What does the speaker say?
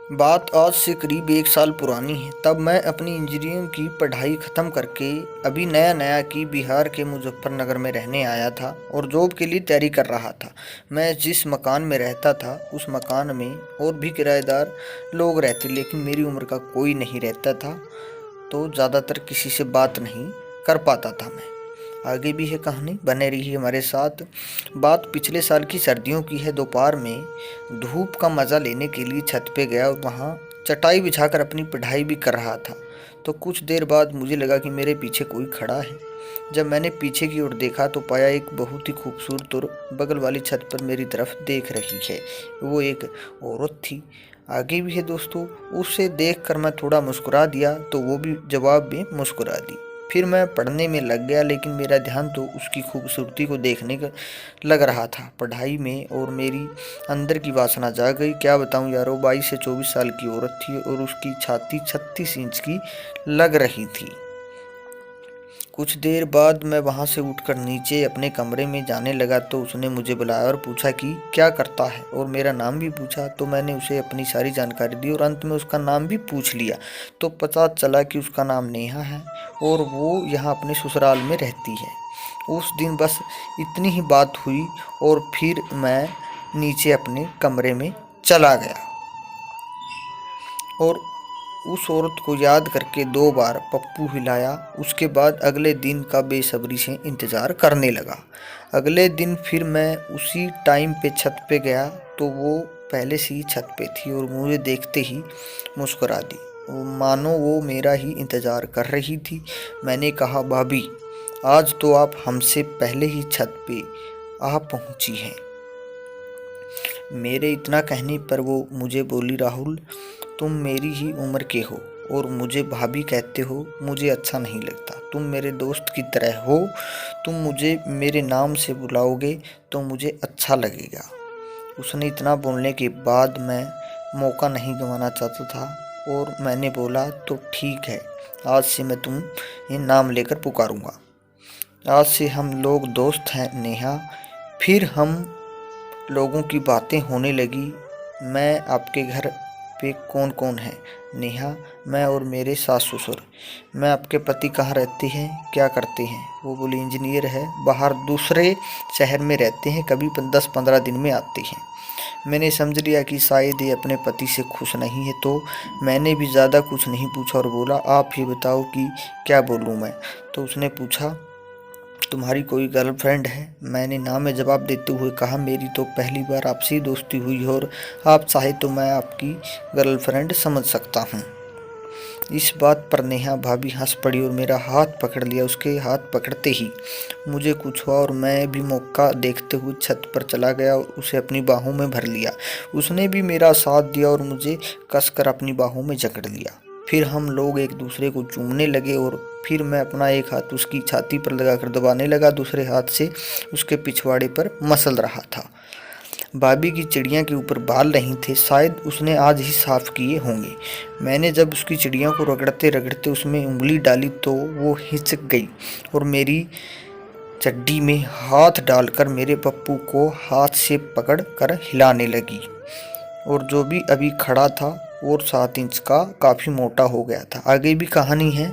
बात आज से करीब 1 साल पुरानी है। तब मैं अपनी इंजीनियरिंग की पढ़ाई ख़त्म करके अभी नया-नया कि बिहार के मुज़फ्फ़रनगर में रहने आया था और जॉब के लिए तैयारी कर रहा था। मैं जिस मकान में रहता था, उस मकान में और भी किराएदार लोग रहते, लेकिन मेरी उम्र का कोई नहीं रहता था, तो ज़्यादातर किसी से बात नहीं कर पाता था मैं। आगे भी है कहानी, बने रहिए हमारे साथ। बात पिछले साल की सर्दियों की है। दोपहर में धूप का मज़ा लेने के लिए छत पे गया और वहाँ चटाई बिछाकर अपनी पढ़ाई भी कर रहा था। तो कुछ देर बाद मुझे लगा कि मेरे पीछे कोई खड़ा है। जब मैंने पीछे की ओर देखा तो पाया एक बहुत ही खूबसूरत और बगल वाली छत पर मेरी तरफ देख रही है। वो एक औरत थी। आगे भी है दोस्तों। उसे देखकर मैं थोड़ा मुस्कुरा दिया तो वो भी जवाब में मुस्कुरा दी। फिर मैं पढ़ने में लग गया, लेकिन मेरा ध्यान तो उसकी खूबसूरती को देखने का लग रहा था, पढ़ाई में, और मेरी अंदर की वासना जाग गई। क्या बताऊं यारो, 22 से 24 साल की औरत थी और उसकी छाती 36 इंच की लग रही थी। कुछ देर बाद मैं वहाँ से उठकर नीचे अपने कमरे में जाने लगा तो उसने मुझे बुलाया और पूछा कि क्या करता है, और मेरा नाम भी पूछा। तो मैंने उसे अपनी सारी जानकारी दी और अंत में उसका नाम भी पूछ लिया। तो पता चला कि उसका नाम नेहा है और वो यहाँ अपने ससुराल में रहती है। उस दिन बस इतनी ही बात हुई और फिर मैं नीचे अपने कमरे में चला गया और उस औरत को याद करके 2 बार पप्पू हिलाया। उसके बाद अगले दिन का बेसब्री से इंतज़ार करने लगा। अगले दिन फिर मैं उसी टाइम पे छत पे गया तो वो पहले से ही छत पे थी और मुझे देखते ही मुस्कुरा दी, मानो वो मेरा ही इंतज़ार कर रही थी। मैंने कहा, भाभी, आज तो आप हमसे पहले ही छत पे आ पहुंची हैं। मेरे इतना कहने पर वो मुझे बोली, राहुल, तुम मेरी ही उम्र के हो और मुझे भाभी कहते हो, मुझे अच्छा नहीं लगता। तुम मेरे दोस्त की तरह हो, तुम मुझे मेरे नाम से बुलाओगे तो मुझे अच्छा लगेगा। उसने इतना बोलने के बाद मैं मौका नहीं गंवाना चाहता था और मैंने बोला, तो ठीक है, आज से मैं तुम्हें नाम लेकर पुकारूंगा। आज से हम लोग दोस्त हैं नेहा। फिर हम लोगों की बातें होने लगी। मैं आपके घर पे कौन कौन है? नेहा, मैं और मेरे सास ससुर। मैं आपके पति कहाँ रहते हैं, क्या करते हैं? वो बोली, इंजीनियर है, बाहर दूसरे शहर में रहते हैं, कभी 10-15 दिन में आते हैं। मैंने समझ लिया कि शायद ये अपने पति से खुश नहीं है, तो मैंने भी ज़्यादा कुछ नहीं पूछा और बोला, आप ये बताओ कि क्या बोलूँ मैं? तो उसने पूछा, तुम्हारी कोई गर्लफ्रेंड है? मैंने ना में जवाब देते हुए कहा, मेरी तो पहली बार आपसे ही दोस्ती हुई है और आप चाहे तो मैं आपकी गर्लफ्रेंड समझ सकता हूँ। इस बात पर नेहा भाभी हंस पड़ी और मेरा हाथ पकड़ लिया। उसके हाथ पकड़ते ही मुझे कुछ हुआ और मैं भी मौका देखते हुए छत पर चला गया और उसे अपनी बाहों में भर लिया। उसने भी मेरा साथ दिया और मुझे कसकर अपनी बाहों में जकड़ लिया। फिर हम लोग एक दूसरे को चूमने लगे और फिर मैं अपना एक हाथ उसकी छाती पर लगाकर दबाने लगा, दूसरे हाथ से उसके पिछवाड़े पर मसल रहा था। भाभी की चिड़िया के ऊपर बाल नहीं थे, शायद उसने आज ही साफ किए होंगे। मैंने जब उसकी चिड़िया को रगड़ते रगड़ते उसमें उंगली डाली तो वो हिचक गई और मेरी चड्डी में हाथ डालकर मेरे पप्पू को हाथ से पकड़ कर हिलाने लगी, और जो भी अभी खड़ा था और 7 इंच का काफ़ी मोटा हो गया था। आगे भी कहानी है।